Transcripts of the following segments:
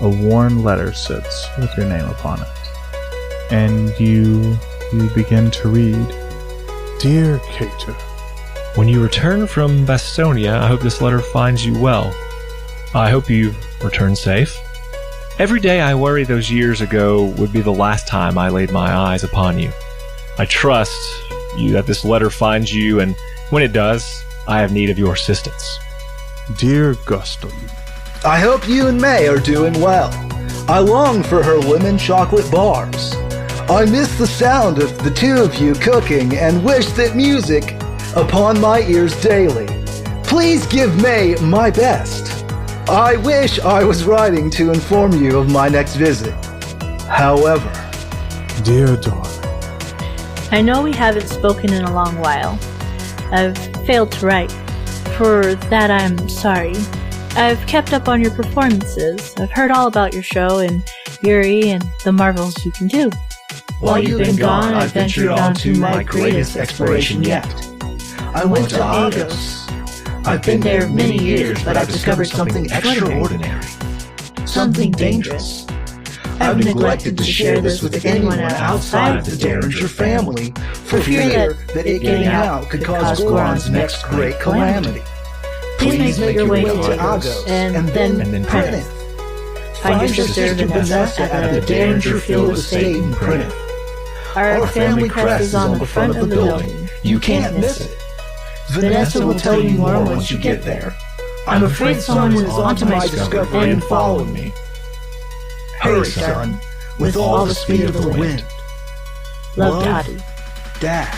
a worn letter sits with your name upon it. And you begin to read, Dear Cater, when you return from Bastonia, I hope this letter finds you well. I hope you've returned safe. Every day I worry those years ago would be the last time I laid my eyes upon you. I trust you that this letter finds you, and when it does, I have need of your assistance. Dear Gustum, I hope you and May are doing well. I long for her lemon chocolate bars. I miss the sound of the two of you cooking and wish that music upon my ears daily. Please give May my best. I wish I was writing to inform you of my next visit. However, Dear Dawn, I know we haven't spoken in a long while. I've failed to write. For that, I'm sorry. I've kept up on your performances. I've heard all about your show and Yuri and the marvels you can do. While you've been gone, I've ventured on to my greatest exploration yet. I went to Agos. I've been there many years, but I've discovered something extraordinary. Something dangerous. I've neglected to share this with anyone outside of the Derringer family, for fear that it getting out could cause Goarhn's next great calamity. Please make your way to Agos, and then Prentice. Find your sister Vanessa at the Derringer Field Estate in Prentice. Our family crest is on the front of the building. You can't miss it. Vanessa will tell you more once you get there. I'm afraid someone is onto my discovery and following me. Hurry, son, with all the speed of the wind. Love, Daddy. Dad.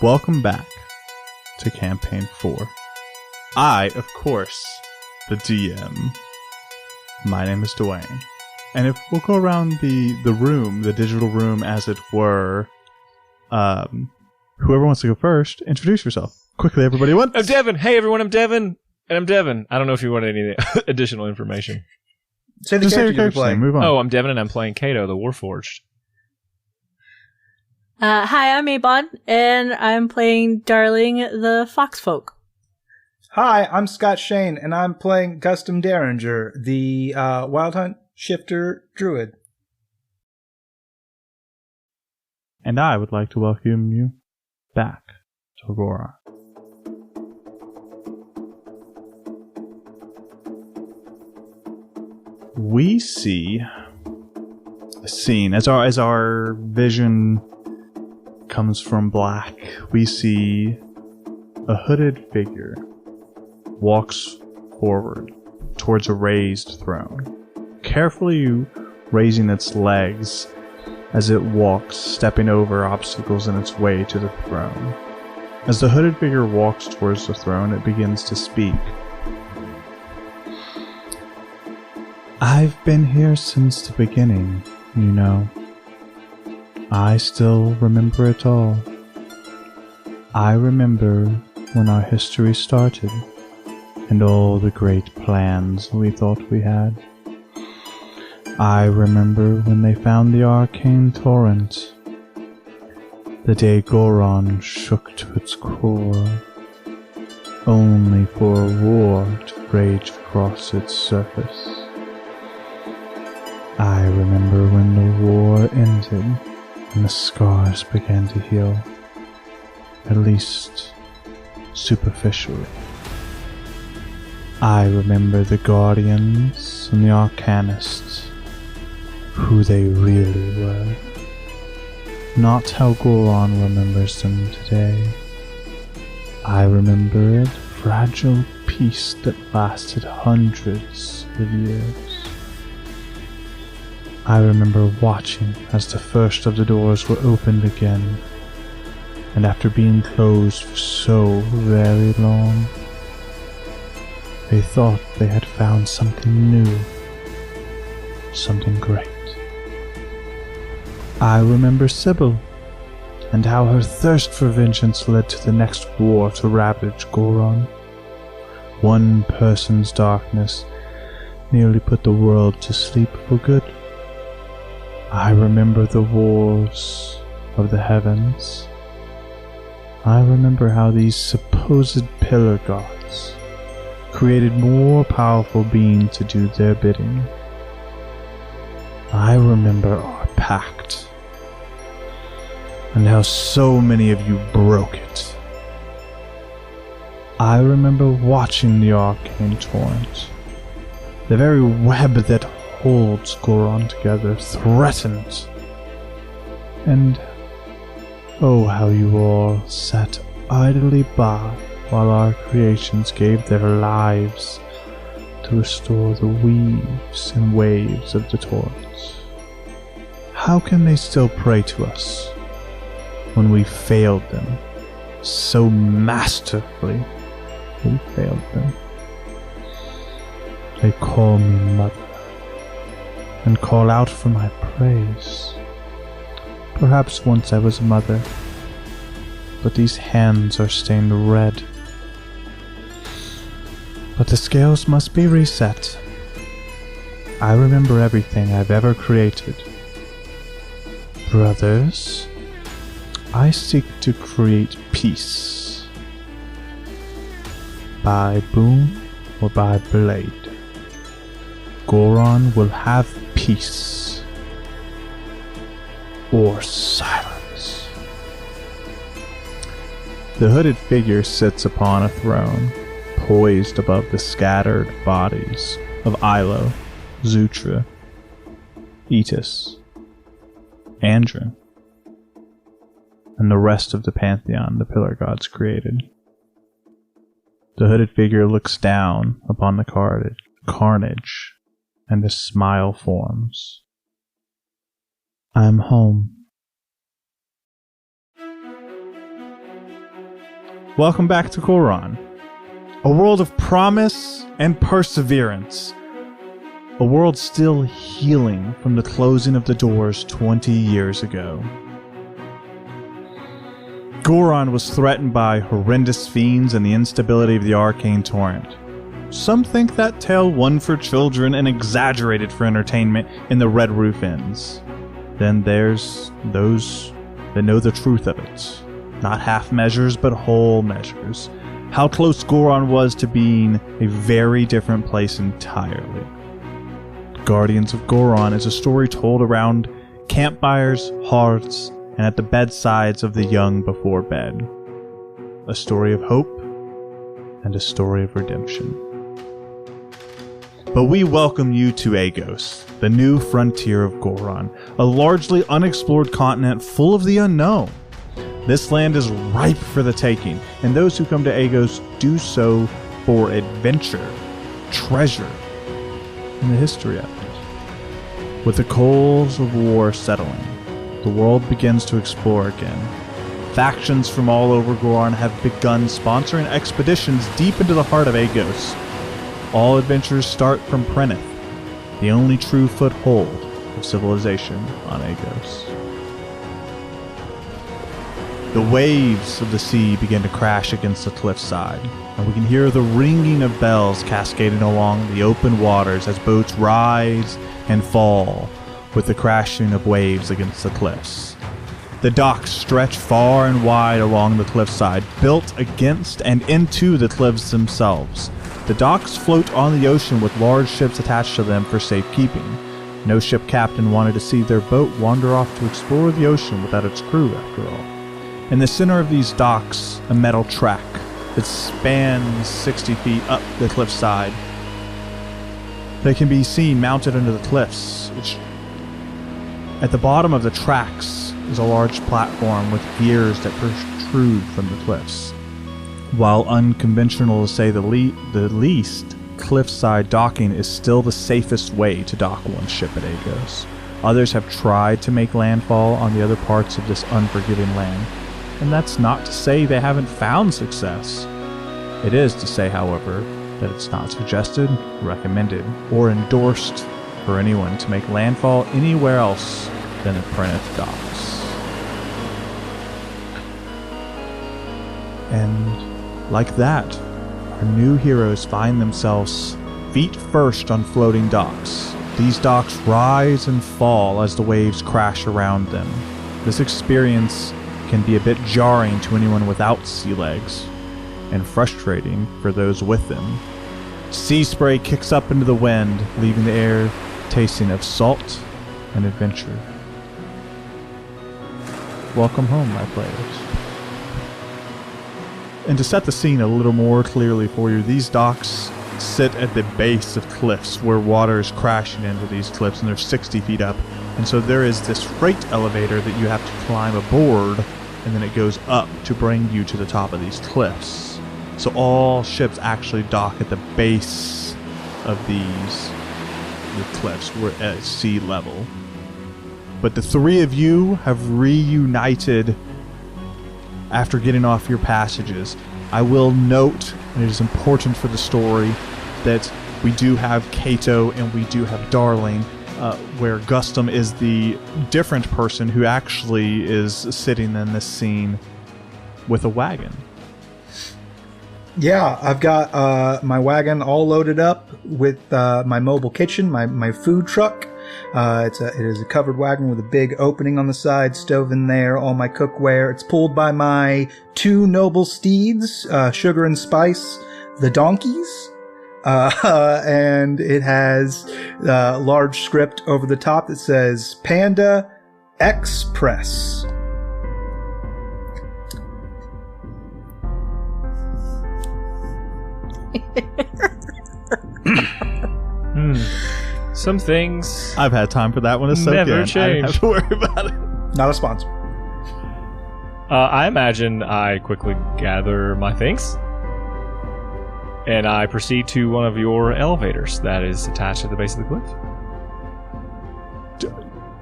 Welcome back to Campaign 4. I, of course, the DM. My name is Dwayne. And if we'll go around the room, the digital room as it were, whoever wants to go first, introduce yourself. Quickly, everybody. What? I'm Devin. Hey, everyone, I'm Devin. And I'm Devin. I don't know if you want any additional information. Say the Just say your character character's name. Move on. Oh, I'm Devin, and I'm playing Kato, the Warforged. Hi, I'm Abon, and I'm playing Darling, the Foxfolk. Hi, I'm Scott Shane, and I'm playing Custom Derringer, the Wild Hunt Shifter Druid. And I would like to welcome you back to Goarahn. We see a scene as our vision comes from black. We see a hooded figure walks forward towards a raised throne, carefully raising its legs as it walks, stepping over obstacles in its way to the throne. As the hooded figure walks towards the throne, it begins to speak. I've been here since the beginning, you know. I still remember it all. I remember when our history started, and all the great plans we thought we had. I remember when they found the arcane torrent, the day Goarahn shook to its core, only for a war to rage across its surface. I remember when the war ended and the scars began to heal, at least superficially. I remember the Guardians and the Arcanists, who they really were. Not how Goarahn remembers them today. I remember a fragile peace that lasted hundreds of years. I remember watching as the first of the doors were opened again, and after being closed for so very long, They thought they had found something new, something great. I remember Sybil, and how her thirst for vengeance led to the next war to ravage Goarahn. One person's darkness nearly put the world to sleep for good. I remember the wars of the heavens. I remember how these supposed pillar gods created more powerful beings to do their bidding. I remember our pact, and how so many of you broke it. I remember watching the arcane torrent, the very web that holds Goarahn together, threatened. And oh, how you all sat idly by while our creations gave their lives to restore the weaves and waves of the torrents. How can they still pray to us when we failed them so masterfully? We failed them. They call me mother and call out for my praise. Perhaps once I was a mother, but these hands are stained red. But the scales must be reset. I remember everything I've ever created. Brothers, I seek to create peace. By boom or by blade, Goarahn will have peace or silence. The hooded figure sits upon a throne, poised above the scattered bodies of Ilo, Zutra, Etis, Andrin, and the rest of the pantheon the pillar gods created. The hooded figure looks down upon the carnage, and a smile forms. I'm home. Welcome back to Goarahn, a world of promise and perseverance. A world still healing from the closing of the doors 20 years ago. Goarahn was threatened by horrendous fiends and the instability of the arcane torrent. Some think that tale one for children and exaggerated for entertainment in the Red Roof Inns. Then there's those that know the truth of it. Not half measures, but whole measures. How close Goarahn was to being a very different place entirely. Guardians of Goarahn is a story told around campfires, hearths, and at the bedsides of the young before bed. A story of hope and a story of redemption. But we welcome you to Agos, the new frontier of Goarahn, a largely unexplored continent full of the unknown. This land is ripe for the taking, and those who come to Agos do so for adventure, treasure, and the history of it. With the coals of war settling, the world begins to explore again. Factions from all over Goarahn have begun sponsoring expeditions deep into the heart of Agos. All adventures start from Preneth, the only true foothold of civilization on Agos. The waves of the sea begin to crash against the cliffside, and we can hear the ringing of bells cascading along the open waters as boats rise and fall with the crashing of waves against the cliffs. The docks stretch far and wide along the cliffside, built against and into the cliffs themselves. The docks float on the ocean with large ships attached to them for safekeeping. No ship captain wanted to see their boat wander off to explore the ocean without its crew, after all. In the center of these docks, a metal track that spans 60 feet up the cliffside. They can be seen mounted under the cliffs. At the bottom of the tracks is a large platform with gears that protrude from the cliffs. While unconventional to say the least, cliffside docking is still the safest way to dock one ship at Agos. Others have tried to make landfall on the other parts of this unforgiving land, and that's not to say they haven't found success. It is to say, however, that it's not suggested, recommended, or endorsed for anyone to make landfall anywhere else than the Prentice docks. And like that, our new heroes find themselves feet first on floating docks. These docks rise and fall as the waves crash around them. This experience can be a bit jarring to anyone without sea legs, and frustrating for those with them. Sea spray kicks up into the wind, leaving the air tasting of salt and adventure. Welcome home, my players. And to set the scene a little more clearly for you, these docks sit at the base of cliffs where water is crashing into these cliffs, and they're 60 feet up. And so there is this freight elevator that you have to climb aboard, and then it goes up to bring you to the top of these cliffs. So all ships actually dock at the base of the cliffs. We're at sea level. But the three of you have reunited after getting off your passages. I will note, and it is important for the story, that we do have Kato and we do have Darling, where Gustum is the different person who actually is sitting in this scene with a wagon. Yeah, I've got my wagon all loaded up with my mobile kitchen, my food truck. It is a covered wagon with a big opening on the side, stove in there, all my cookware. It's pulled by my two noble steeds, Sugar and Spice, the donkeys. And it has large script over the top that says Panda Express. Some things I've had time for that one to soak in. never I change. don't have to worry about it. Not a sponsor. I imagine I quickly gather my things, and I proceed to one of your elevators that is attached at the base of the cliff.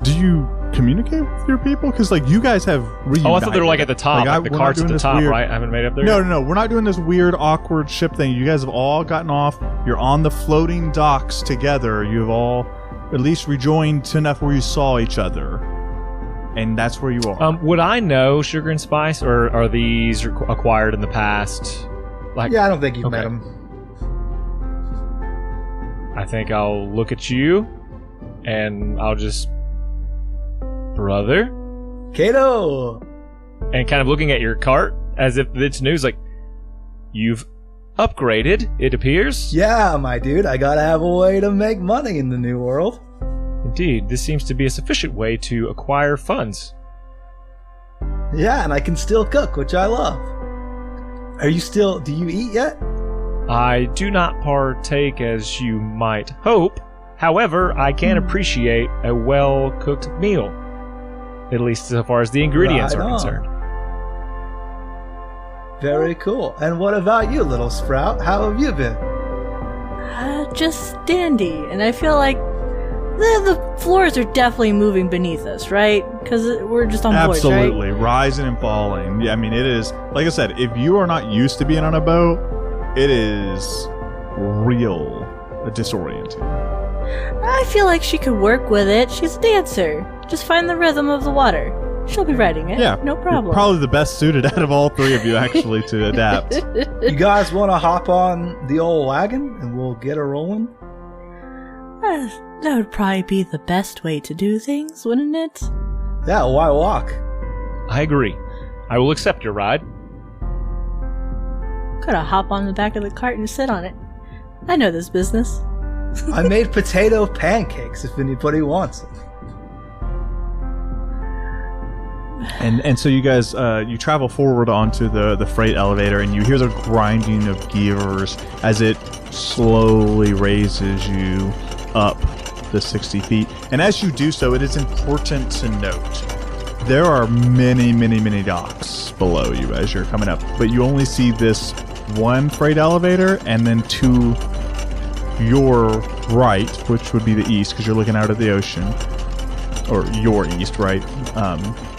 Do you communicate with your people? Because, like, you guys have reunited. Oh, I thought they were like at the top, like the we're carts not at doing the this top, weird- right? I haven't made it up there No, yet? no, no. We're not doing this weird, awkward ship thing. You guys have all gotten off. You're on the floating docks together. You've all at least rejoined to enough where you saw each other. And that's where you are. Would I know Sugar and Spice, or are these acquired in the past? Like, Yeah, I don't think you've Okay. met him. I think I'll look at you, and I'll just, brother, Kato! and kind of looking at your cart as if it's news. Like, you've upgraded, it appears. Yeah, my dude, I gotta have a way to make money in the new world. Indeed, this seems to be a sufficient way to acquire funds. Yeah, and I can still cook, which I love. Do you eat yet? I do not partake as you might hope. However, I can appreciate a well-cooked meal. At least so far as the ingredients Right are on. concerned. Very cool. And what about you, little sprout? How have you been? Just dandy, and I feel like the floors are definitely moving beneath us, right? Because we're just on board, right? Absolutely. Rising and falling. Yeah, I mean, it is, like I said, if you are not used to being on a boat, it is real disorienting. I feel like she could work with it. She's a dancer. Just find the rhythm of the water. She'll be riding it. Yeah. No problem. You're probably the best suited out of all three of you, actually, to adapt. You guys want to hop on the old wagon and we'll get her rolling? That would probably be the best way to do things, wouldn't it? Yeah, why walk? I agree. I will accept your ride. Could I hop on the back of the cart and sit on it? I know this business. I made potato pancakes if anybody wants them. And so you guys, you travel forward onto the freight elevator, and you hear the grinding of gears as it slowly raises you up the 60 feet. And as you do so, it is important to note there are many, many, many docks below you as you're coming up, but you only see this one freight elevator, and then to your right, which would be the east, because you're looking out at the ocean, or your east, right?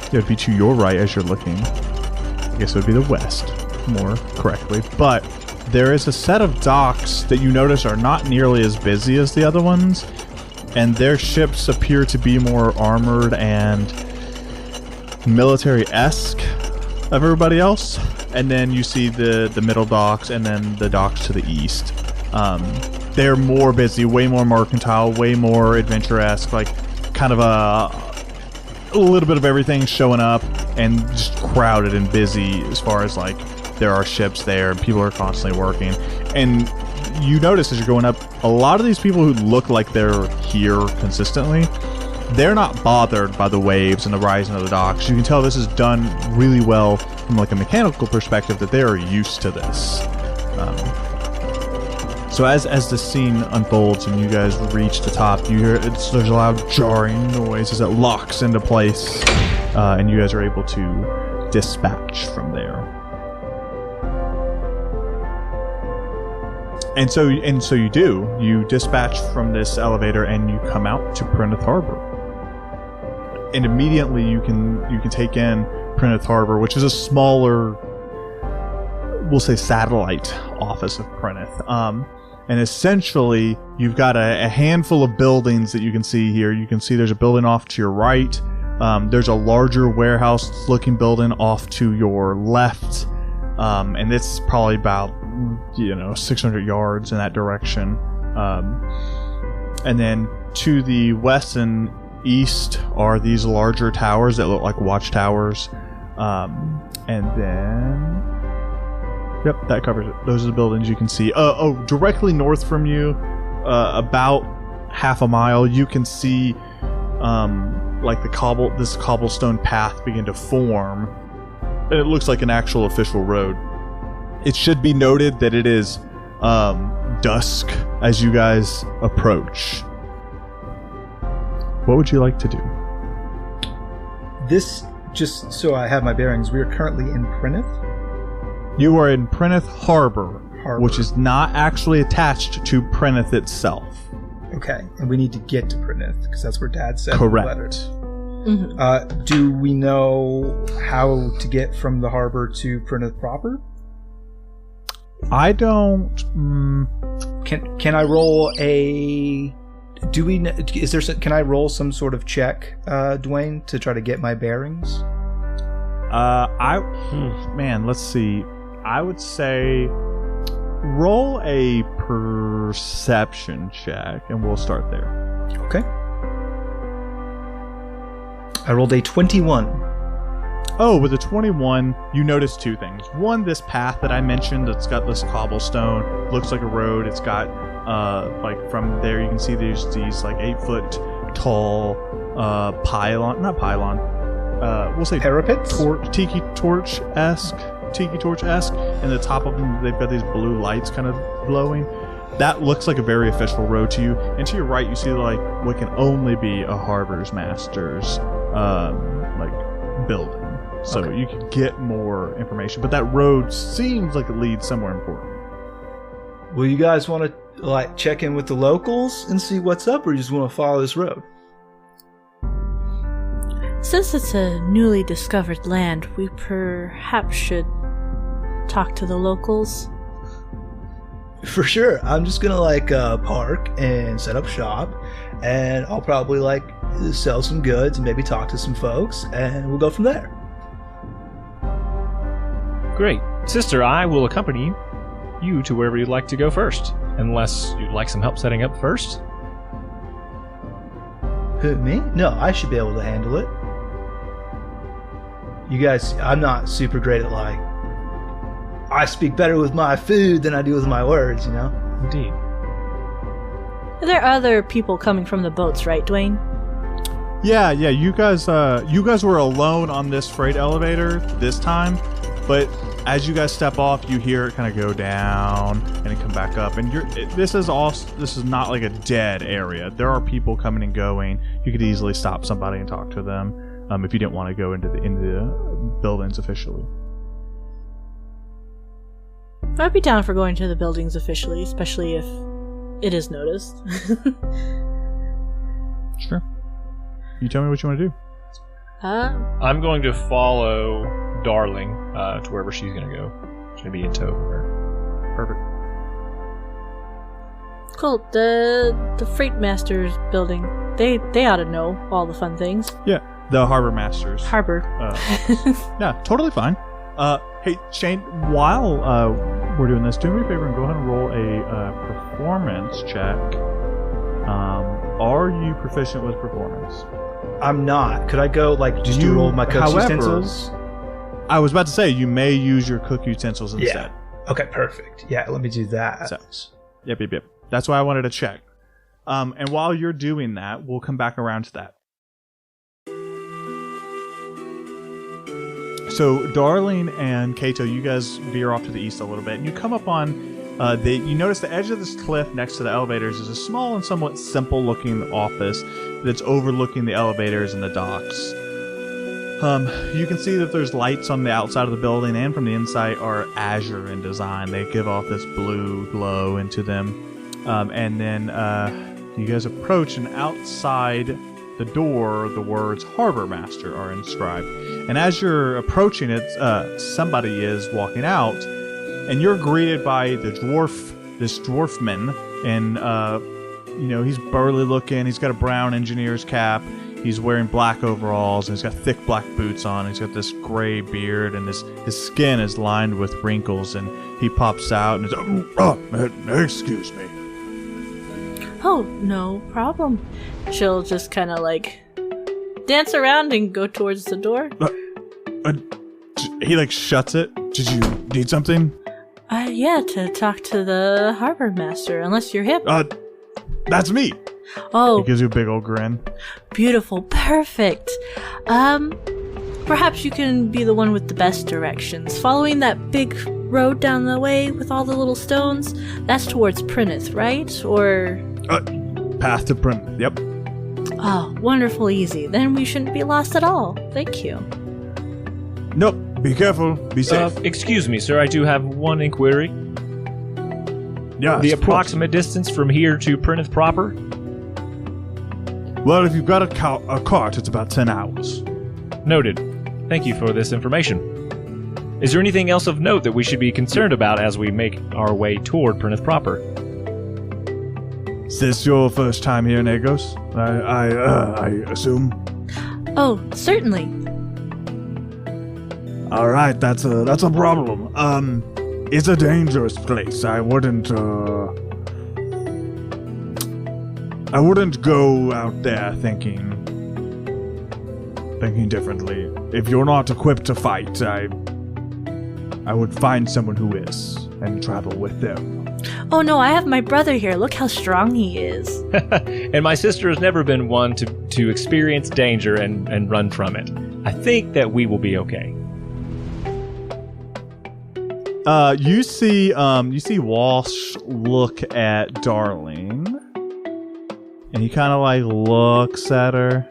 It would be to your right as you're looking. I guess it would be the west, more correctly. But there is a set of docks that you notice are not nearly as busy as the other ones, and their ships appear to be more armored and military-esque of everybody else. And then you see the middle docks, and then the docks to the east. They're more busy, way more mercantile, way more adventure-esque, like kind of a little bit of everything showing up, and just crowded and busy as far as like there are ships there and people are constantly working. And you notice as you're going up, a lot of these people who look like they're here consistently, they're not bothered by the waves and the rising of the docks. You can tell this is done really well from like a mechanical perspective, that they are used to this. So as the scene unfolds and you guys reach the top, you hear there's a loud jarring noise as it locks into place, and you guys are able to dispatch from there. And so you do. You dispatch from this elevator and you come out to Pryneth Harbor. And immediately you can take in Pryneth Harbor, which is a smaller, we'll say, satellite office of Pryneth. And essentially, you've got a handful of buildings that you can see here. You can see there's a building off to your right. There's a larger warehouse-looking building off to your left. And it's probably about 600 yards in that direction. And then to the west and east are these larger towers that look like watchtowers. And then... Yep, that covers it. Those are the buildings you can see. Directly north from you, about half a mile, you can see like this cobblestone path begin to form. And it looks like an actual official road. It should be noted that it is dusk as you guys approach. What would you like to do? This, just so I have my bearings, we are currently in Pryneth. You are in Pryneth Harbor, which is not actually attached to Pryneth itself. Okay, and we need to get to Pryneth, because that's where Dad said Correct. In the letter. Mm-hmm. Do we know how to get from the harbor to Pryneth proper? I don't... Can I roll a... Can I roll some sort of check, Dwayne, to try to get my bearings? Let's see. I would say roll a perception check, and we'll start there. Okay. I rolled a 21. Oh, with a 21, you notice two things. One, this path that I mentioned that's got this cobblestone, looks like a road. It's got, like from there you can see there's these like 8-foot tall we'll say parapets? Tiki torch-esque, and the top of them, they've got these blue lights kind of glowing. That looks like a very official road to you. And to your right, you see like what can only be a harbor's master's like building. So okay. You can get more information, but that road seems like it leads somewhere important. Well, you guys want to like check in with the locals and see what's up, or you just want to follow this road? Since it's a newly discovered land, we perhaps should talk to the locals. For sure. I'm just gonna like park and set up shop, and I'll probably like sell some goods and maybe talk to some folks, and we'll go from there. Great. Sister, I will accompany you to wherever you'd like to go first, unless you'd like some help setting up first. Who, me? No, I should be able to handle it. You guys, I'm not super great at like, I speak better with my food than I do with my words, you know? Indeed. There are other people coming from the boats, right, Dwayne? Yeah, you guys were alone on this freight elevator this time, but as you guys step off, you hear it kind of go down and it come back up, and this is not like a dead area. There are people coming and going. You could easily stop somebody and talk to them. If you didn't want to go into the buildings officially. I'd be down for going to the buildings officially, especially if it is noticed. Sure. You tell me what you want to do. I'm going to follow Darling to wherever she's going to go. She's going to be in tow of her. perfect. Cool. The Freight Masters building. They ought to know all the fun things. Yeah, the Harbor Masters. Harbor. Yeah, totally fine. Hey, Shane, while we're doing this, do me a favor and go ahead and roll a performance check. Are you proficient with performance? I'm not. Could I go, like, just do roll my cook utensils? I was about to say, you may use your cook utensils instead. Yeah. Okay, perfect. Yeah, let me do that. So, yep. That's why I wanted to check. And while you're doing that, we'll come back around to that. So, Darling and Kato, you guys veer off to the east a little bit, and you come up on you notice the edge of this cliff next to the elevators is a small and somewhat simple-looking office that's overlooking the elevators and the docks. You can see that there's lights on the outside of the building, and from the inside are azure in design. They give off this blue glow into them. And then you guys approach, and outside the door, the words Harbor Master are inscribed. And as you're approaching it, somebody is walking out, and you're greeted by this dwarfman. And, he's burly looking. He's got a brown engineer's cap. He's wearing black overalls, and he's got thick black boots on. He's got this gray beard, and his skin is lined with wrinkles, and he pops out and he's excuse me. Oh, no problem. She'll just kind of like dance around and go towards the door. He shuts it. Did you need something? Yeah, to talk to the harbor master, unless you're hip. That's me. Oh. He gives you a big old grin. Beautiful. Perfect. Perhaps you can be the one with the best directions. Following that big road down the way with all the little stones, that's towards Prinith, right? Or... path to Prinith, yep. Oh, wonderful easy. Then we shouldn't be lost at all. Thank you. Nope. Be careful. Be safe. Excuse me, sir. I do have one inquiry. Yeah. The approximate distance from here to Prinith proper? Well, if you've got a cart, it's about 10 hours. Noted. Thank you for this information. Is there anything else of note that we should be concerned about as we make our way toward Prinith proper? Is this your first time here, Negos? I assume. Oh, certainly. All right, that's a problem. It's a dangerous place. I wouldn't go out there thinking differently. If you're not equipped to fight, I would find someone who is and travel with them. Oh no, I have my brother here. Look how strong he is. And my sister has never been one to experience danger and run from it. I think that we will be okay. You see Walsh look at Darling, and he kind of looks at her.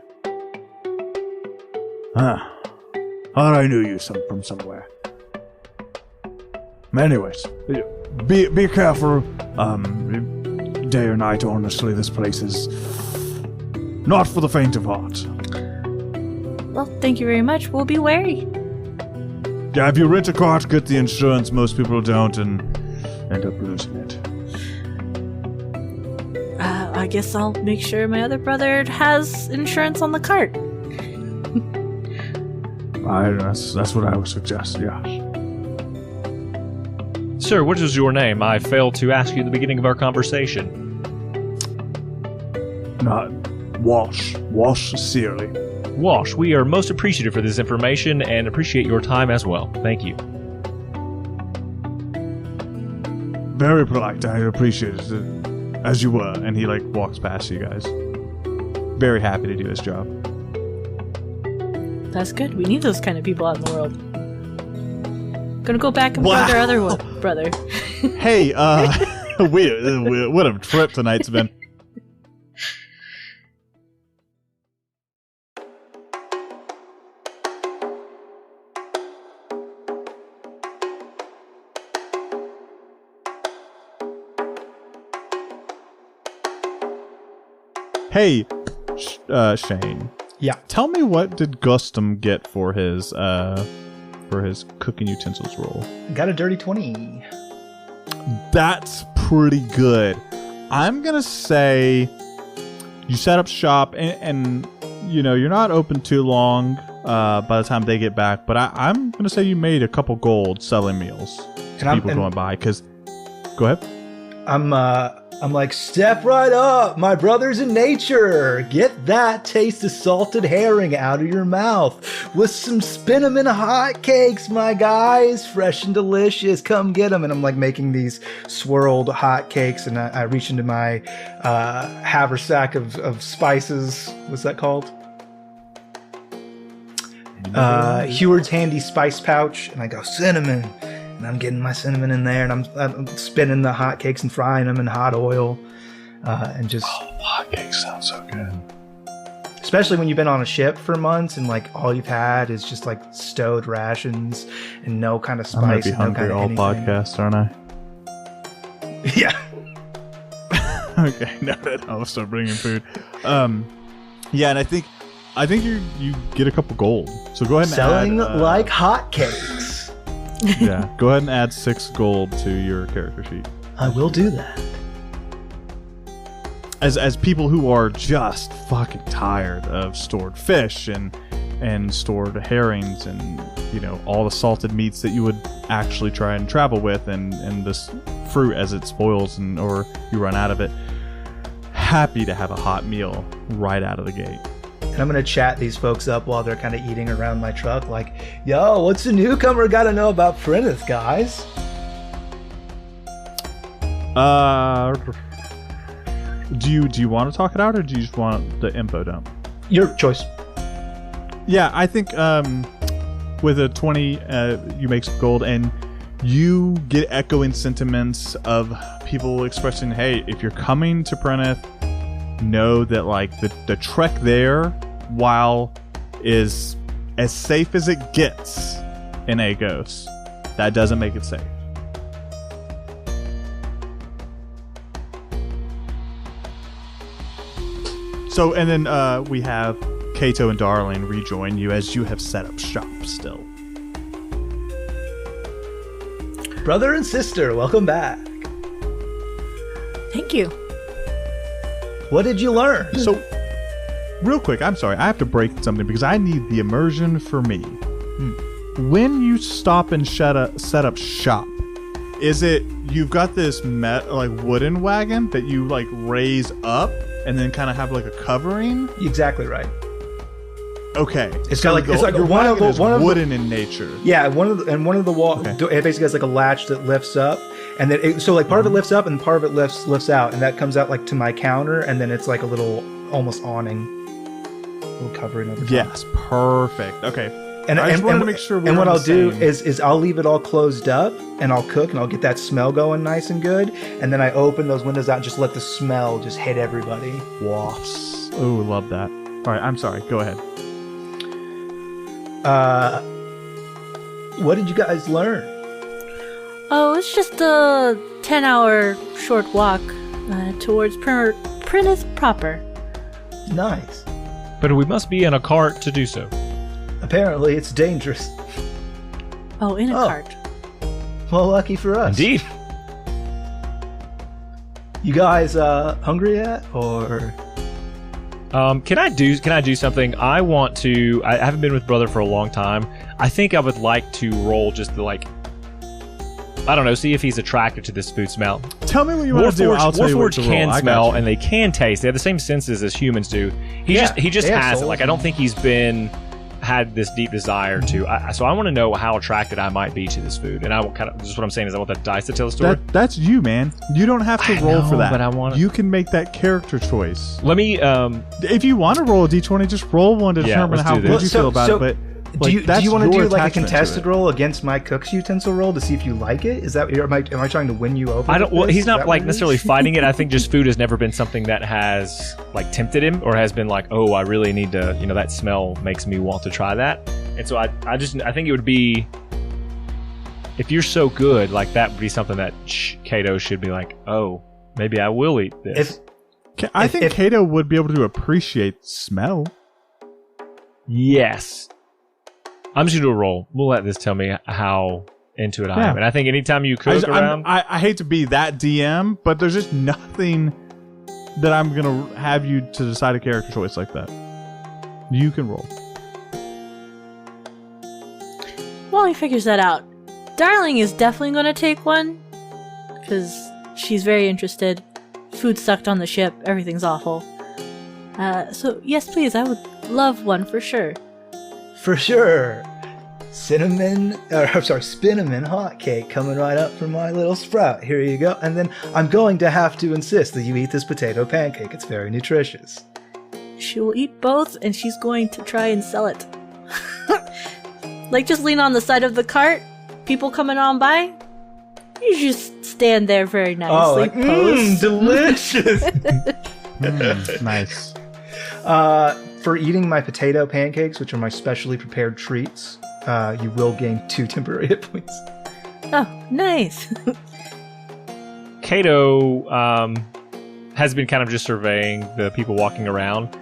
Thought I knew you from somewhere. Anyways, be careful. Day or night, honestly, this place is not for the faint of heart. Well, thank you very much. We'll be wary. Yeah, if you rent a cart, get the insurance. Most people don't and end up losing it. I guess I'll make sure my other brother has insurance on the cart. That's what I would suggest, yeah. Sir, what is your name? I failed to ask you at the beginning of our conversation. Walsh. Walsh Searly. Walsh, we are most appreciative for this information and appreciate your time as well. Thank you. Very polite. I appreciate it. As you were. And he walks past you guys. Very happy to do his job. That's good. We need those kind of people out in the world. Gonna go back and find our other brother. Hey, what a trip tonight's been. Hey, Shane. Yeah. Tell me, what did Gustum get for his cooking utensils roll? Got a dirty 20. That's pretty good. I'm gonna say you set up shop, and you know you're not open too long by the time they get back. But I'm gonna say you made a couple gold selling meals to people going by. Because go ahead. I'm like, step right up, my brothers in nature. Get that taste of salted herring out of your mouth with some cinnamon hotcakes, my guys. Fresh and delicious. Come get them. And I'm like making these swirled hotcakes, and I reach into my haversack of spices. What's that called? Heward's Handy Spice Pouch. And I go, cinnamon. And I'm getting my cinnamon in there, and I'm spinning the hotcakes and frying them in hot oil, and just. Oh, hotcakes sound so good. Especially when you've been on a ship for months and like all you've had is just like stowed rations and no kind of spice. I might be and no hungry kind of all anything. podcast, aren't I? Yeah. Okay, noted. I'll start bringing food. Yeah, and I think you get a couple gold. So go ahead and Selling add, like hotcakes. Yeah, go ahead and add 6 gold to your character sheet. I will do that. As people who are just fucking tired of stored fish and stored herrings and all the salted meats that you would actually try and travel with and this fruit as it spoils or you run out of it, happy to have a hot meal right out of the gate. And I'm going to chat these folks up while they're kind of eating around my truck like, yo, what's a newcomer got to know about Prentice, guys? Do you want to talk it out, or do you just want the info dump? Your choice. Yeah, I think with a 20, you make some gold, and you get echoing sentiments of people expressing, hey, if you're coming to Prentice, know that like the trek there, while is as safe as it gets in Agos, that doesn't make it safe. So, and then we have Kato and Darling rejoin you as you have set up shop still. Brother and sister, welcome back. Thank you. What did you learn? So, real quick, I'm sorry, I have to break something because I need the immersion for me. When you stop and set up shop, is it you've got this wooden wagon that you like raise up and then kind of have like a covering? Exactly right. Okay, It's got like it's like one of the wooden in nature. Yeah, one of the wall. Okay. It basically has like a latch that lifts up, and then part of it lifts up and part of it lifts out, and that comes out like to my counter, and then it's like a little almost awning, a little covering over top. Yes, perfect. Okay, And I just wanted to make sure. And what I'll do is I'll leave it all closed up, and I'll cook, and I'll get that smell going nice and good, and then I open those windows out and just let the smell just hit everybody. wafts. Oh, love that. All right, I'm sorry. Go ahead. What did you guys learn? Oh, it's just a 10-hour short walk towards Prentice proper. Nice. But we must be in a cart to do so. Apparently, it's dangerous. Oh, in a cart. Well, lucky for us. Indeed. You guys hungry yet, or? Can I do something? I haven't been with Brother for a long time. I think I would like to roll just to see if he's attracted to this food smell. Tell me what you want to do. I'll tell you what to roll. can smell and they can taste. They have the same senses as humans do. He just has it. Like, I don't think he's had this deep desire to. So I want to know how attracted I might be to this food, and I will just what I'm saying is I want the dice to tell the story. That's you, man. You don't have to roll for that. But I want. You can make that character choice. Let me. If you want to roll a d20, just roll one to determine how good you feel about it. But do you want to do like a attachment contested roll against my cook's utensil roll to see if you like it? Is that am I trying to win you over? I don't. with Well, this? he's Is not that like what it necessarily is? fighting it. I think just food has never been something that has like tempted him or has been like, oh, I really need to. That smell makes me want to try that. And so I think it would be, if you're so good, like that would be something that Kato should be like, oh, maybe I will eat this. I think Kato would be able to appreciate smell. Yes. I'm just going to do a roll. We'll let this tell me how into it I am. And I think anytime you cook around... I hate to be that DM, but there's just nothing that I'm going to have you to decide a character choice like that. You can roll. Well, he figures that out. Darling is definitely going to take one, because she's very interested. Food sucked on the ship. Everything's awful. So, yes, please, I would love one for sure. For sure. Spinnamin hot cake coming right up from my little sprout. Here you go. And then I'm going to have to insist that you eat this potato pancake. It's very nutritious. She will eat both, and she's going to try and sell it. Like, just lean on the side of the cart. People coming on by. You just stand there very nicely. Pose. Delicious. Nice. For eating my potato pancakes, which are my specially prepared treats, you will gain 2 temporary hit points. Oh, nice. Kato has been kind of just surveying the people walking around.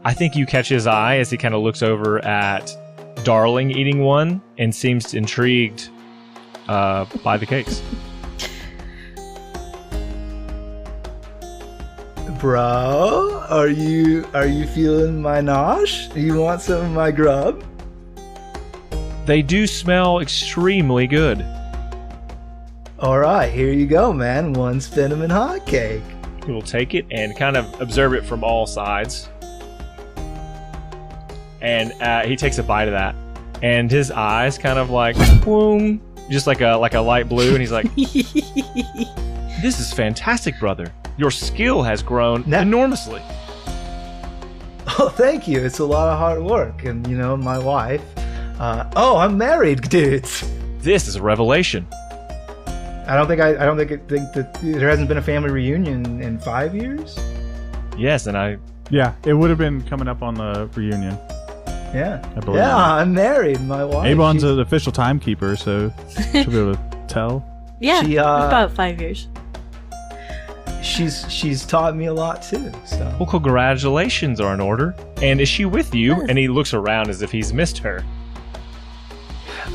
I think you catch his eye as he kind of looks over at Darling eating one and seems intrigued by the cakes. Bro, are you feeling my nosh? You want some of my grub? They do smell extremely good. All right, here you go, man. 1 Spinnamin hot cake. He will take it and kind of observe it from all sides. And he takes a bite of that, and his eyes kind of like, boom, just like a light blue, and he's like, "This is fantastic, brother. Your skill has grown enormously." Oh, thank you. It's a lot of hard work, and my wife. I'm married, dudes. This is a revelation. I don't think that there hasn't been a family reunion in 5 years. Yes, and Yeah, it would have been coming up on the reunion. Yeah. I believe. Yeah, I'm married. My wife. Avon's an official timekeeper, so she'll be able to tell. Yeah, about 5 years. She's taught me a lot too. So. Well, congratulations are in order. And is she with you? And he looks around as if he's missed her.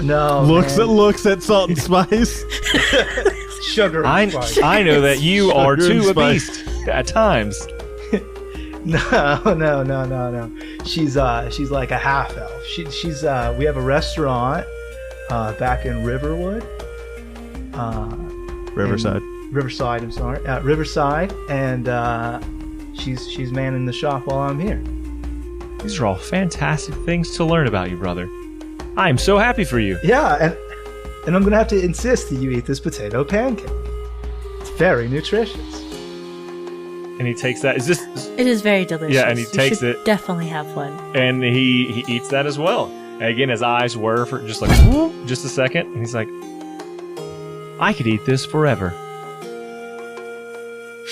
No. Looks at Salt and Spice. Sugar and spice. I know that you are too a beast at times. No. She's like a half elf. She's we have a restaurant back in Riverwood. Riverside, I'm sorry. Riverside, and she's manning the shop while I'm here. These are all fantastic things to learn about you, brother. I am so happy for you. Yeah, and I'm gonna have to insist that you eat this potato pancake. It's very nutritious. And he takes that. It is very delicious. Yeah, and he takes it. Definitely have one. And he eats that as well. And again, his eyes were for just like just a second, and he's like, "I could eat this forever."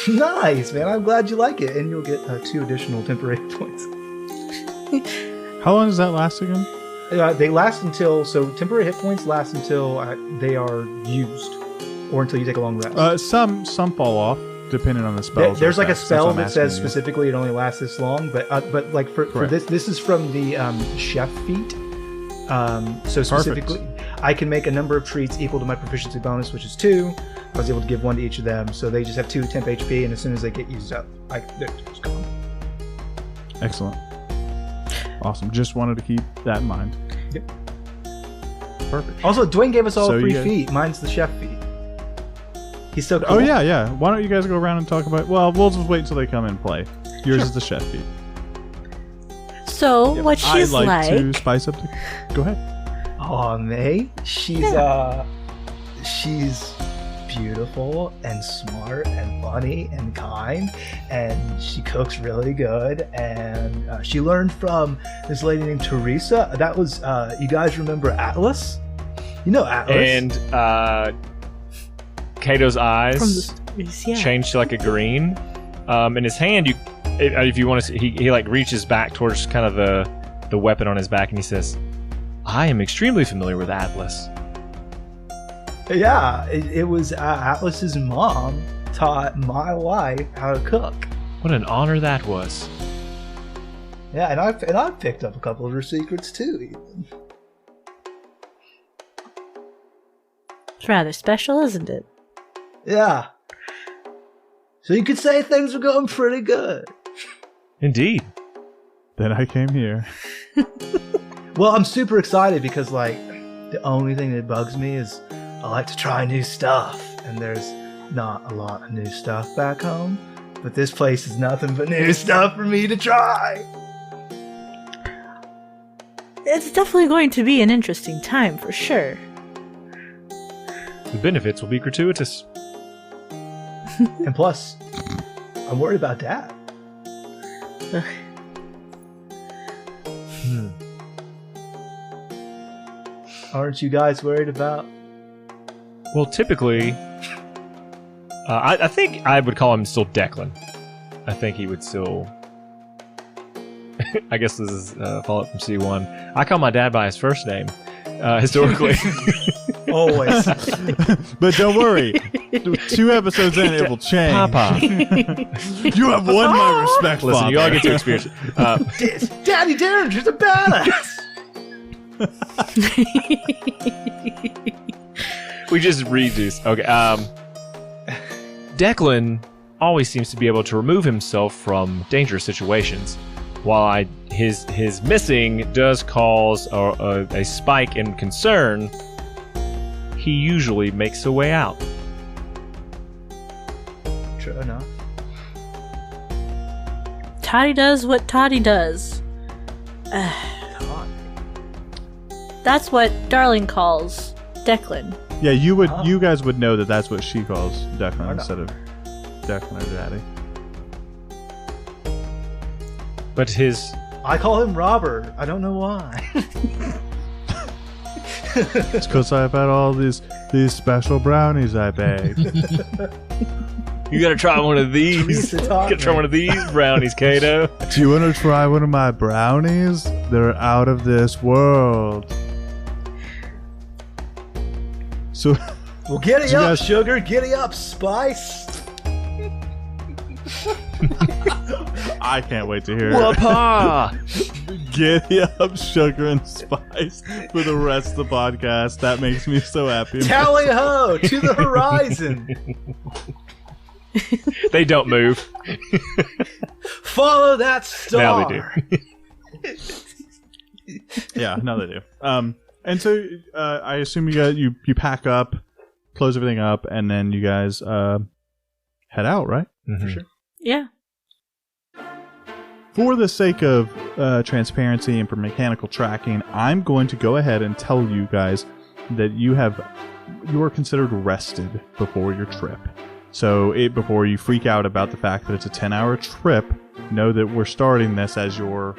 Nice, man. I'm glad you like it, and you'll get 2 additional temporary points. How long does that last again? They last until temporary hit points last until they are used, or until you take a long rest. Some fall off depending on the spell. There's like a spell that says specifically it only lasts this long, but like for this is from the chef feat. So specifically, I can make a number of treats equal to my proficiency bonus, which is 2. I was able to give 1 to each of them, so they just have 2 temp HP, and as soon as they get used up, they're just gone. Excellent. Awesome. Just wanted to keep that in mind. Yep. Perfect. Also, Dwayne gave us all 3 feet. Mine's the chef feat. He's so cool. Oh, yeah. Why don't you guys go around and talk about... Well, we'll just wait until they come and play. Yours is the chef feat. So, what she's I'd like to spice up the... Go ahead. Oh, May? She's beautiful and smart and funny and kind, and she cooks really good, and she learned from this lady named Teresa. That was you guys remember Atlas? You know Atlas. And Kato's eyes changed to like a green. In his hand, if you want to see, he like reaches back towards kind of the weapon on his back, and he says, "I am extremely familiar with Atlas." Yeah, it was Atlas's mom taught my wife how to cook. What an honor that was. Yeah, and I've picked up a couple of her secrets too. Even. It's rather special, isn't it? Yeah. So you could say things are going pretty good. Indeed. Then I came here. Well, I'm super excited because, like, the only thing that bugs me is I like to try new stuff, and there's not a lot of new stuff back home. But this place is nothing but new stuff for me to try. It's definitely going to be an interesting time, for sure. The benefits will be gratuitous. And plus, I'm worried about Dad. Aren't you guys worried about? Well, typically, I think I would call him still Declan. I think he would still... I guess this is a follow-up from C1. I call my dad by his first name, historically. Always. But don't worry. 2 episodes in, it will change. Papa. You have won my respect, Listen, Father. you all get to experience it. Daddy Derringer's a badass! We just reduce. Okay. Declan always seems to be able to remove himself from dangerous situations. While his missing does cause a spike in concern, he usually makes a way out. True enough. Toddy does what Toddy does. That's what Darling calls Declan. Yeah, you guys would know that that's what she calls Declan know. instead of Declan or Daddy. But his... I call him Robert. I don't know why. It's because I've had all these special brownies I baked. You gotta try one of these. Teresa You taught gotta try me. one of these brownies, Kato. Do you want to try one of my brownies? They're out of this world. So, Well, giddy You up, guys- sugar. Giddy up, spice. I can't wait to hear Whoop-ha! it. Giddy up, sugar and spice for the rest of the podcast. That makes me so happy. Tally ho to the horizon. They don't move. Follow that star. Now they do. Yeah, no, they do. And so I assume you pack up, close everything up, and then you guys head out, right? Mm-hmm. Sure. Yeah. For the sake of transparency and for mechanical tracking, I'm going to go ahead and tell you guys that you are considered rested before your trip. So before you freak out about the fact that it's a 10-hour trip, know that we're starting this as your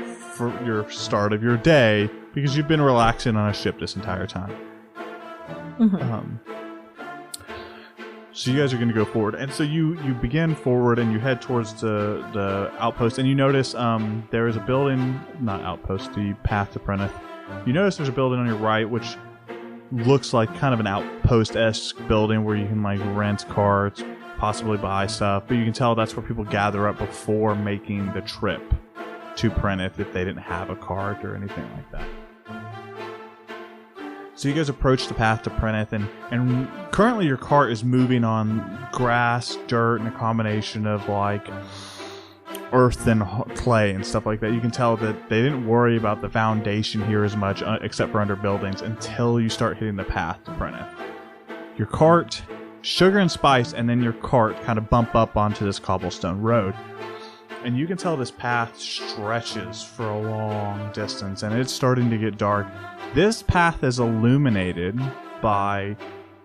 start of your day because you've been relaxing on a ship this entire time. Mm-hmm. So you guys are going to go forward, and so you begin forward and you head towards the outpost, and you notice there is a building, not outpost, the path to Prentice. You notice there's a building on your right which looks like kind of an outpost-esque building where you can like rent carts, possibly buy stuff, but you can tell that's where people gather up before making the trip to Prentice if they didn't have a cart or anything like that. So you guys approach the path to Prentice, and currently your cart is moving on grass, dirt, and a combination of like earth and clay and stuff like that. You can tell that they didn't worry about the foundation here as much, except for under buildings, until you start hitting the path to Prentice. Your cart, sugar and spice, and then your cart kind of bump up onto this cobblestone road. And you can tell this path stretches for a long distance, and it's starting to get dark. This path is illuminated by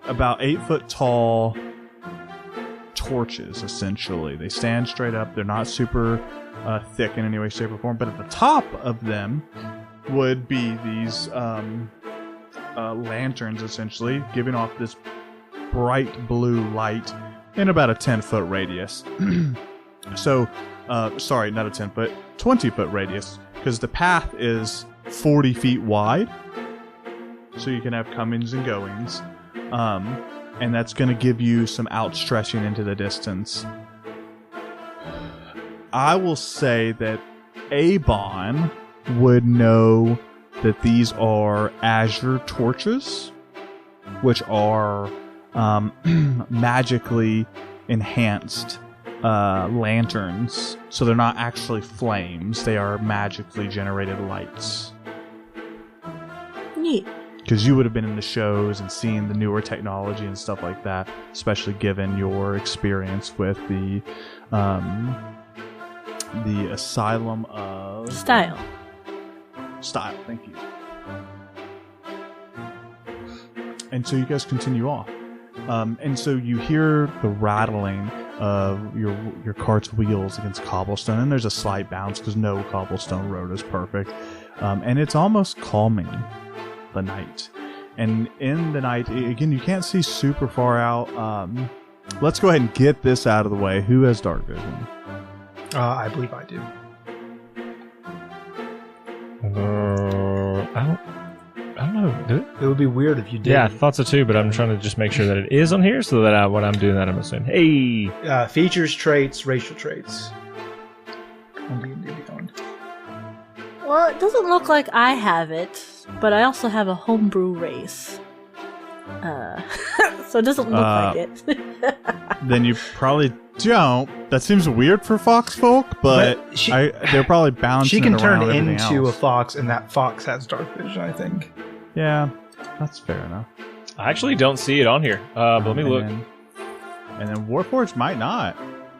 about 8-foot tall torches, essentially. They stand straight up. They're not super thick in any way, shape, or form, but at the top of them would be these lanterns, essentially, giving off this bright blue light in about a 10-foot radius. So, sorry, not a 10-foot, 20-foot radius, because the path is 40 feet wide, so you can have comings and goings, and that's going to give you some outstretching into the distance. I will say that Abon would know that these are azure torches, which are magically enhanced lanterns. So they're not actually flames. They are magically generated lights. Neat. Because you would have been in the shows and seen the newer technology and stuff like that, especially given your experience with the Asylum of... Style, thank you. And so you guys continue off. And so you hear the rattling of your cart's wheels against cobblestone, and there's a slight bounce because no cobblestone road is perfect. And it's almost calming the night. And in the night, again, you can't see super far out. Let's go ahead and get this out of the way. Who has dark vision? I believe I do. I don't know. Do it? It would be weird if you did. Yeah, I thought so too, but I'm trying to just make sure that it is on here so that when I'm doing that, I'm assuming, hey! Features, traits, racial traits. On D&D Beyond. Well, it doesn't look like I have it, but I also have a homebrew race. So it doesn't look like it. Then you probably don't. That seems weird for fox folk, but they're probably balancing She can it around turn everything into else. a fox, and that fox has dark vision, I think. Yeah, that's fair enough. I actually don't see it on here, but let me look. And then Warforged might not,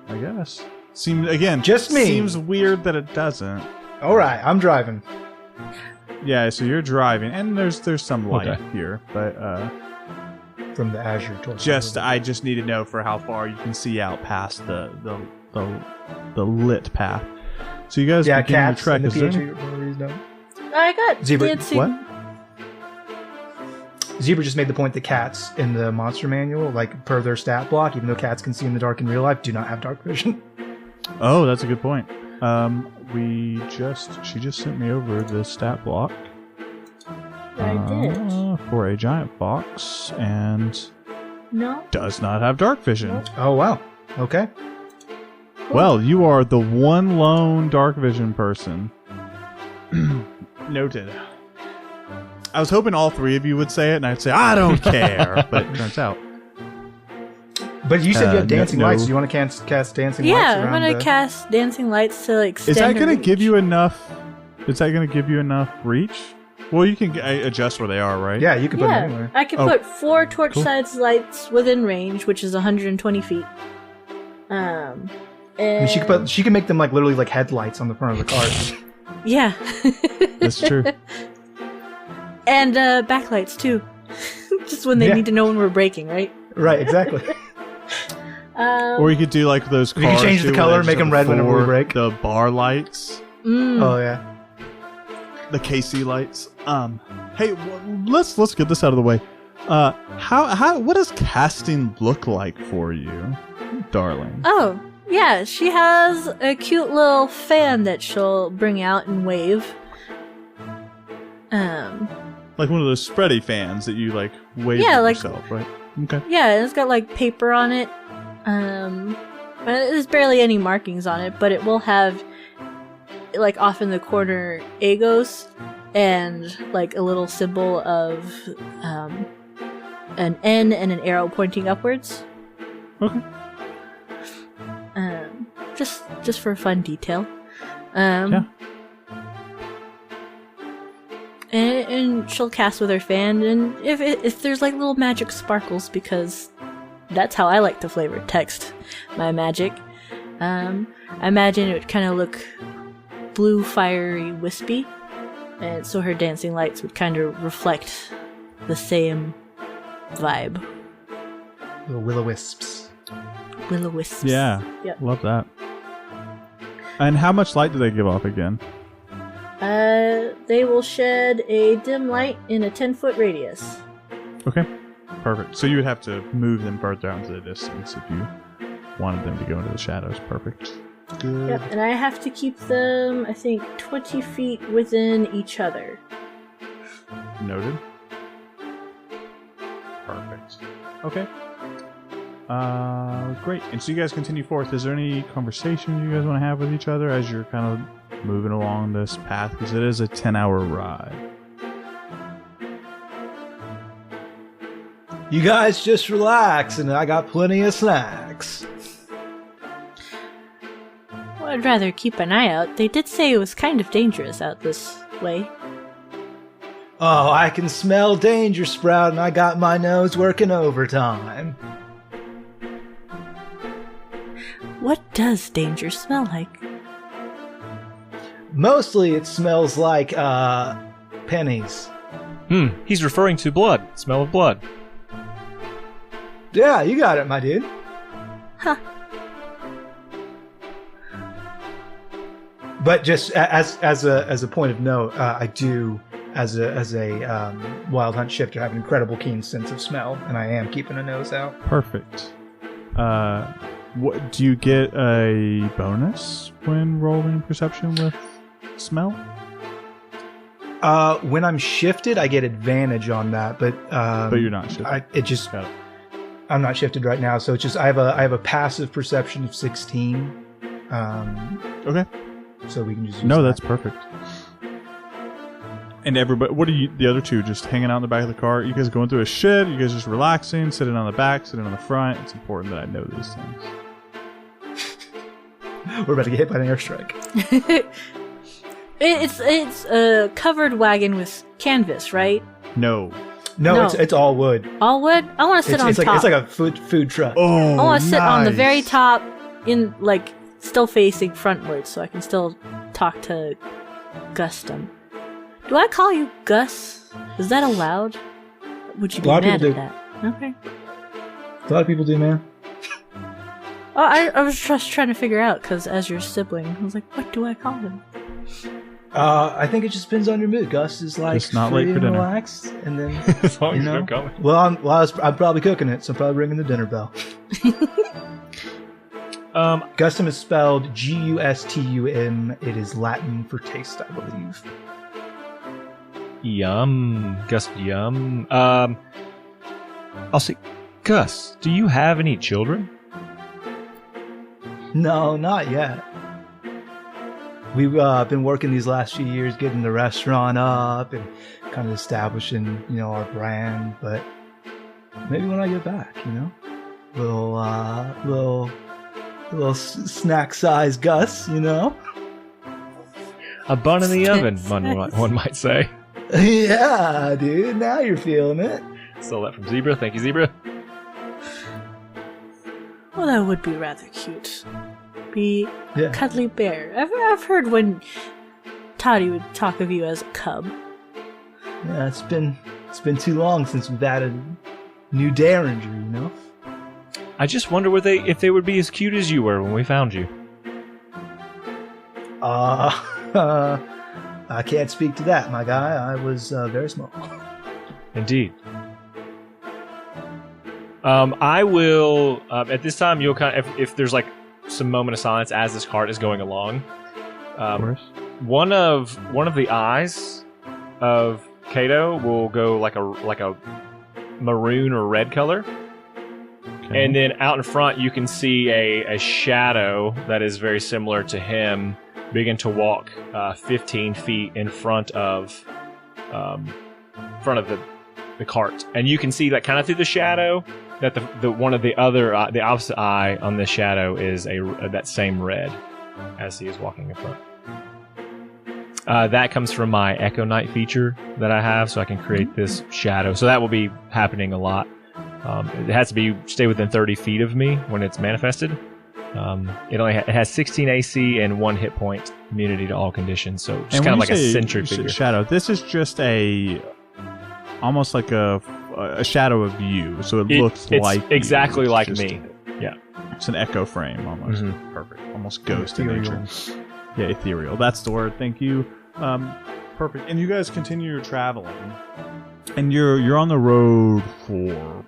I guess. Just me. Seems weird that it doesn't. All right, I'm driving. Yeah, so you're driving, and there's some light Okay. here, but From the Azure towards I just need to know for how far you can see out past the lit path. So you guys begin your cats trek. and the Is there PhD reporters don't. I got Zebra, dancing. what? Zebra just made the point that cats in the monster manual, like per their stat block, even though cats can see in the dark in real life, do not have dark vision. Oh, that's a good point. She just sent me over the stat block. I did. For a giant fox, and No? does not have dark vision. Nope. Oh, wow. Okay. Well, you are the one lone dark vision person. Noted. I was hoping all three of you would say it, and I'd say, I don't care, but it turns out. But you said you have dancing no. lights. Do you want to cast dancing lights Yeah, around I'm gonna cast dancing lights to extend Is that her going to give reach. you enough? Is that going to give you enough reach? Well, you can adjust where they are, right? Yeah, you can put them Yeah, anywhere. I can Oh. put 4 torch Cool. sides lights within range, which is 120 feet. I mean, she can make them like literally like headlights on the front of the cart. Yeah. That's true. And backlights too. Just when they Yeah. need to know when we're braking, right? Right, exactly. Or you could do like those cars. You can change the do, color, where they make just them have red whenever we four- brake. The bar lights, Oh yeah. the KC lights. Hey, let's get this out of the way. What does casting look like for you, darling? Oh, yeah, she has a cute little fan that she'll bring out and wave. Like one of those spready fans that you like wave Yeah, at like- yourself, right? Okay. Yeah, it's got like paper on it. There's barely any markings on it, but it will have like off in the corner Agos and like a little symbol of an N and an arrow pointing upwards. Okay. Just for a fun detail. Yeah. And she'll cast with her fan, and if there's like little magic sparkles, because that's how I like to flavor text my magic. I imagine it would kind of look blue, fiery, wispy, and so her dancing lights would kind of reflect the same vibe. Little will-o-wisps. Will-o-wisps. Yeah. Yep. Love that. And how much light do they give off again? They will shed a dim light in a 10-foot radius. Okay. Perfect. So you would have to move them further out into the distance if you wanted them to go into the shadows. Perfect. Good. Yep, and I have to keep them, I think, 20 feet within each other. Noted. Perfect. Okay. Great. And so you guys continue forth. Is there any conversation you guys want to have with each other as you're kind of moving along this path? Because it is a 10-hour ride. You guys just relax, and I got plenty of snacks. Well, I'd rather keep an eye out. They did say it was kind of dangerous out this way. Oh, I can smell danger, Sprout, and I got my nose working overtime. What does danger smell like? Mostly it smells like, pennies. He's referring to blood. Smell of blood. Yeah, you got it, my dude. Huh. But just as a point of note, I do, as a wild hunt shifter, have an incredible keen sense of smell, and I am keeping a nose out. Perfect. What do you get a bonus when rolling perception with smell? When I'm shifted, I get advantage on that, but you're not shifted. I'm not shifted right now, so it's just I have a passive perception of 16. Okay. So we can just use that's perfect. And everybody, what are you? The other two just hanging out in the back of the car? You guys going through a shit? You guys just relaxing, sitting on the back, sitting on the front? It's important that I know these things. We're about to get hit by an airstrike. It's a covered wagon with canvas, right? No. No, it's all wood. All wood? I want to sit on top. It's like a food truck. Oh, I want to sit on the very top, in still facing frontwards, so I can still talk to Gustum. Do I call you Gus? Is that allowed? Would you be mad at that? Okay. A lot of people do, man. Oh, I was just trying to figure out, because as your sibling, I was like, what do I call him? I think it just depends on your mood. Gus is just not free late for and dinner. relaxed, and then As long as you're coming. Well, I'm probably cooking it, so I'm probably ringing the dinner bell. Gustum is spelled Gustum. It is Latin for taste, I believe. Yum. Gus, yum. I'll say, Gus, do you have any children? No, not yet. We've been working these last few years getting the restaurant up and kind of establishing, our brand. But maybe when I get back, little snack size Gus, A bun in the oven, one might say. Yeah, dude. Now you're feeling it. Stole that from Zebra. Thank you, Zebra. Well, that would be rather cute. Be a cuddly bear. I've heard when Toddy would talk of you as a cub. Yeah, it's been too long since we've added new Derringer, I just wonder if they would be as cute as you were when we found you. I can't speak to that, my guy. I was very small. Indeed. I will at this time. You'll kind of, if there's some moment of silence as this cart is going along. Of course. One of the eyes of Kato will go like a maroon or red color, and then out in front you can see a shadow that is very similar to him begin to walk 15 feet in front of the cart, and you can see kind of through the shadow that the one of the other the opposite eye on this shadow is that same red as he is walking in front. That comes from my Echo Knight feature that I have, so I can create this shadow. So that will be happening a lot. It has to stay within 30 feet of me when it's manifested. It has 16 AC and 1 hit point, immunity to all conditions. So just kind of like a sentry figure. Shadow. This is just almost like a shadow of you, so it looks like exactly like me. Yeah, it's an echo frame almost. Mm-hmm. Perfect, almost ghost in nature. Yeah, ethereal. That's the word. Thank you. Perfect. And you guys continue your traveling, and you're on the road for,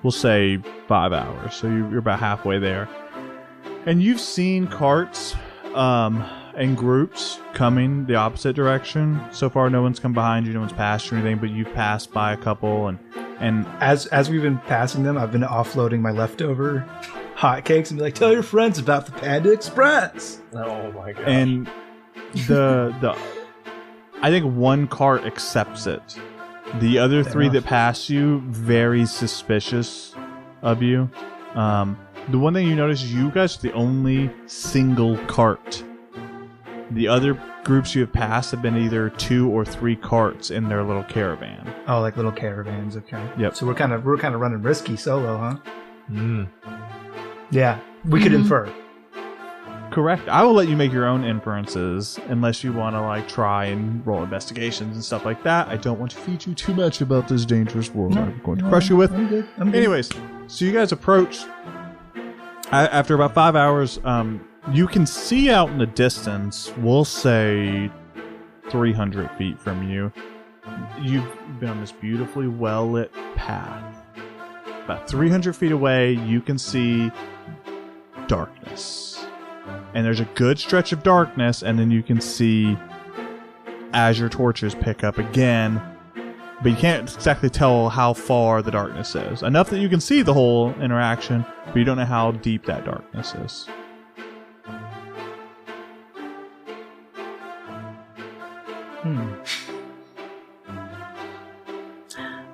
we'll say, 5 hours. So you're about halfway there, and you've seen carts and groups coming the opposite direction. So far, no one's come behind you, no one's passed you or anything, but you've passed by a couple, and as we've been passing them, I've been offloading my leftover hotcakes and be like, tell your friends about the Panda Express. Oh my god. And the I think one cart accepts it The other three that pass you, very suspicious of you. The one thing you notice is you guys are the only single cart. The other groups you have passed have been either 2 or 3 carts in their little caravan. Oh, like little caravans. Okay. Yep. So we're kind of running risky solo, huh? Mm. Yeah, we could infer. Correct. I will let you make your own inferences unless you want to like try and roll investigations and stuff like that. I don't want to feed you too much about this dangerous world I'm going to crush you with. I'm good. Anyways, so you guys approach. After about 5 hours, you can see out in the distance, we'll say 300 feet from you, you've been on this beautifully well-lit path. About 300 feet away, you can see darkness. And there's a good stretch of darkness, and then you can see as your torches pick up again, but you can't exactly tell how far the darkness is. Enough that you can see the whole interaction, but you don't know how deep that darkness is.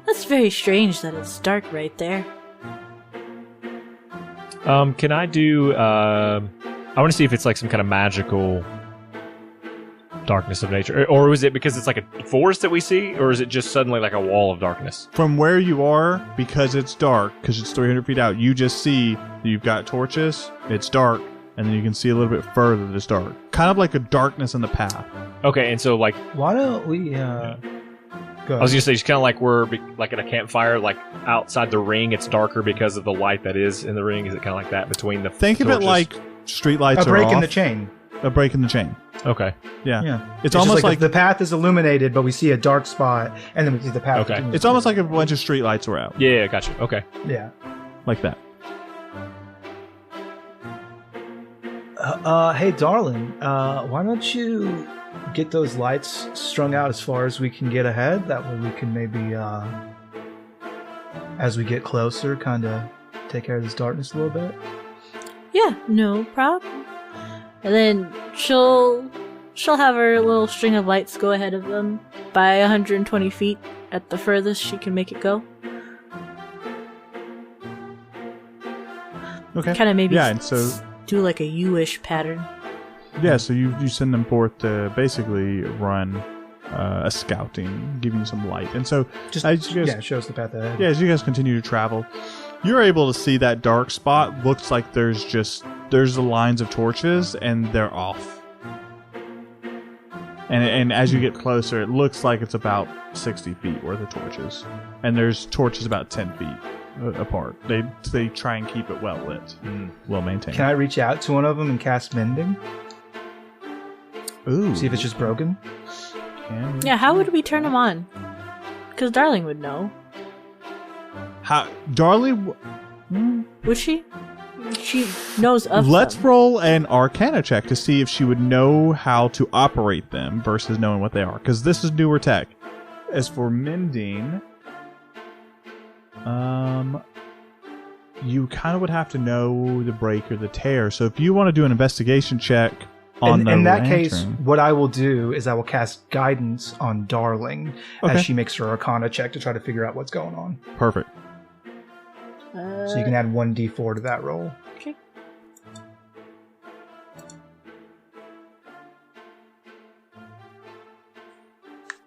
That's very strange that it's dark right there. Can I do... I want to see if it's like some kind of magical darkness of nature. Or is it because it's like a forest that we see? Or is it just suddenly like a wall of darkness? From where you are, because it's dark, because it's 300 feet out, you just see that you've got torches, it's dark, and then you can see a little bit further that it's dark. Kind of like a darkness in the path. Okay, and so like... Why don't we... Go I was going to say, it's kind of like we're like at a campfire, like outside the ring, it's darker because of the light that is in the ring. Is it kind of like that between the Think torches? of it like streetlights a break are in off. the chain. A break in the chain. Okay. Yeah. It's Just almost like the path is illuminated, but we see a dark spot, and then we see the path. Okay. continues. it's almost like a bunch of streetlights were out. Yeah, gotcha. Okay. Yeah. Like that. Hey, darling, why don't you get those lights strung out as far as we can get ahead? That way we can maybe, as we get closer, kind of take care of this darkness a little bit. Yeah, no problem. And then she'll have her little string of lights go ahead of them by 120 feet at the furthest she can make it go. Okay. Kind of maybe Yeah, and so do like a U-ish pattern. yeah, so you send them forth to basically run a scouting, giving you some light. And so Just as you guys, it shows the path ahead. yeah, as you guys continue to travel, you're able to see that dark spot. Looks like there's the lines of torches and they're off. And as you get closer, it looks like it's about 60 feet worth of torches. And there's torches about 10 feet apart. They try and keep it well lit, well maintained. Can I reach out to one of them and cast mending? Ooh. See if it's just broken? Yeah, how would we turn them on? Because Darling would know. How, Darling, Would she? She knows of let's them. roll an Arcana check to see if she would know how to operate them versus knowing what they are, because this is newer tech. As for mending, you kind of would have to know the break or the tear. So if you want to do an investigation check on the In that lantern, case, what I will do is I will cast guidance on Darling Okay. as she makes her Arcana check to try to figure out what's going on. perfect. So you can add 1d4 to that roll. Okay.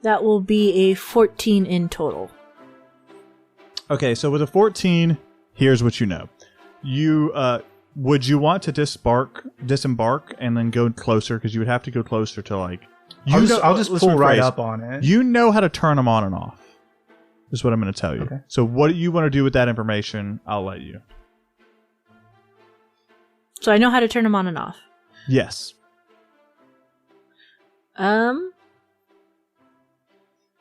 That will be a 14 in total. Okay, so with a 14, here's what you know. You would you want to disembark and then go closer, because you would have to go closer to like. I'll just let's pull right rephrase. up on it. You know how to turn them on and off. Is what I'm going to tell you. Okay. So what you want to do with that information, I'll let you. So I know how to turn them on and off. Yes. Yeah,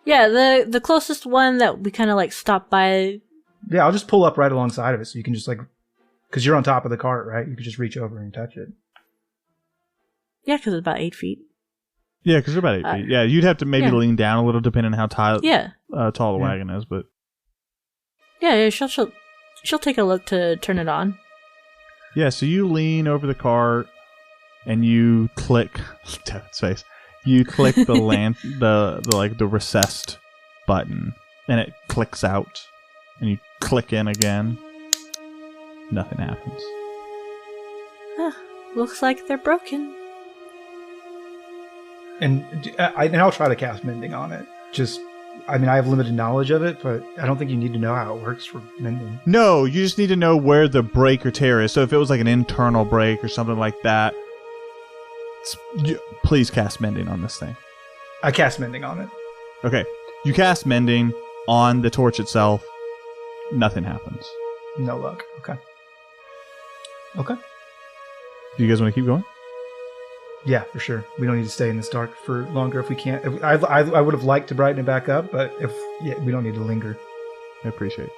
the closest one that we kind of like stopped by. Yeah, I'll just pull up right alongside of it, so you can just like, because you're on top of the cart, right? You can just reach over and touch it. Yeah, because it's about 8 feet. Yeah, because you're about 8 feet. Yeah, you'd have to maybe yeah. lean down a little, depending on how tall Yeah. the wagon is. But Yeah, she'll take a look to turn it on. yeah, so you lean over the cart and you click. Devin's face. You click the the recessed button, and it clicks out, and you click in again. Nothing happens. Looks like they're broken. And I'll try to cast mending on it. I have limited knowledge of it, but I don't think you need to know how it works for mending. No, you just need to know where the break or tear is. So if it was like an internal break or something like that, please cast mending on this thing. I cast mending on it. Okay. You cast mending on the torch itself. Nothing happens. No luck. Okay. Do you guys want to keep going? Yeah, for sure. We don't need to stay in this dark for longer if we can't. I would have liked to brighten it back up, but we don't need to linger. I appreciate it.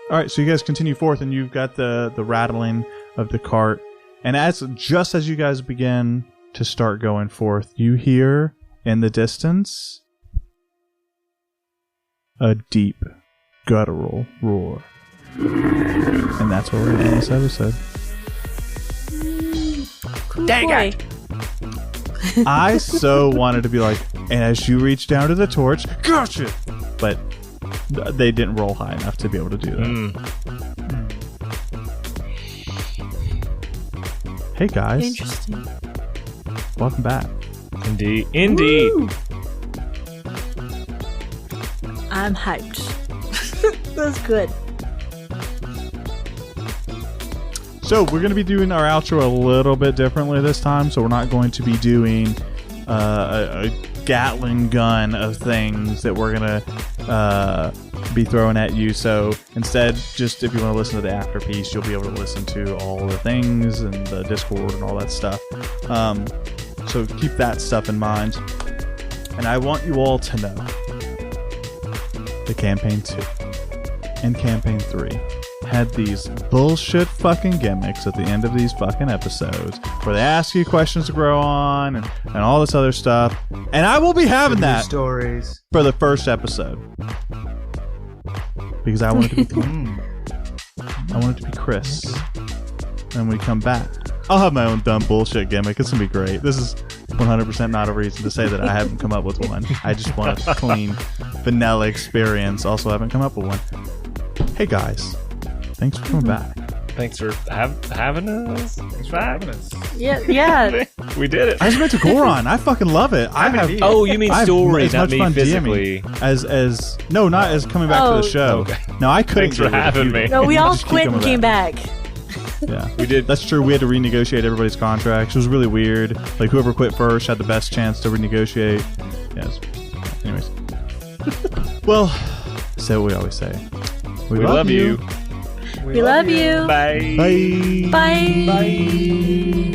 All right, so you guys continue forth, and you've got the rattling of the cart. And just as you guys begin to start going forth, you hear in the distance a deep, guttural roar. And that's where we're going to end this episode. Dang it! I so wanted to be like, and as you reach down to the torch, gotcha! But they didn't roll high enough to be able to do that. Hey guys. Interesting. Welcome back. Indeed. Woo! I'm hyped. That was good. So we're going to be doing our outro a little bit differently this time. So we're not going to be doing a Gatling gun of things that we're going to be throwing at you. So instead, just if you want to listen to the after piece, you'll be able to listen to all the things and the Discord and all that stuff. So keep that stuff in mind. And I want you all to know the Campaign 2 and Campaign 3 had these bullshit fucking gimmicks at the end of these fucking episodes where they ask you questions to grow on and all this other stuff. And I will be having that stories for the first episode. Because I want it to be I want it to be Chris. And when we come back, I'll have my own dumb bullshit gimmick. It's going to be great. This is 100% not a reason to say that I haven't come up with one. I just want a clean, vanilla experience. Also haven't come up with one. Hey guys. Thanks for coming back. Thanks for having us. Thanks for having us. Yeah. We did it. I just went to Goarahn. I fucking love it. Oh, you mean story, as not much me fun physically. DMing not as coming back to the show. Okay. No, I couldn't. Thanks for having me. No, we all Just keep quit and coming came back. Yeah, we did. That's true. We had to renegotiate everybody's contracts. It was really weird. Like whoever quit first had the best chance to renegotiate. Yes. Anyways. Well, say what we always say. We love you. We love you. Bye. Bye. Bye. Bye.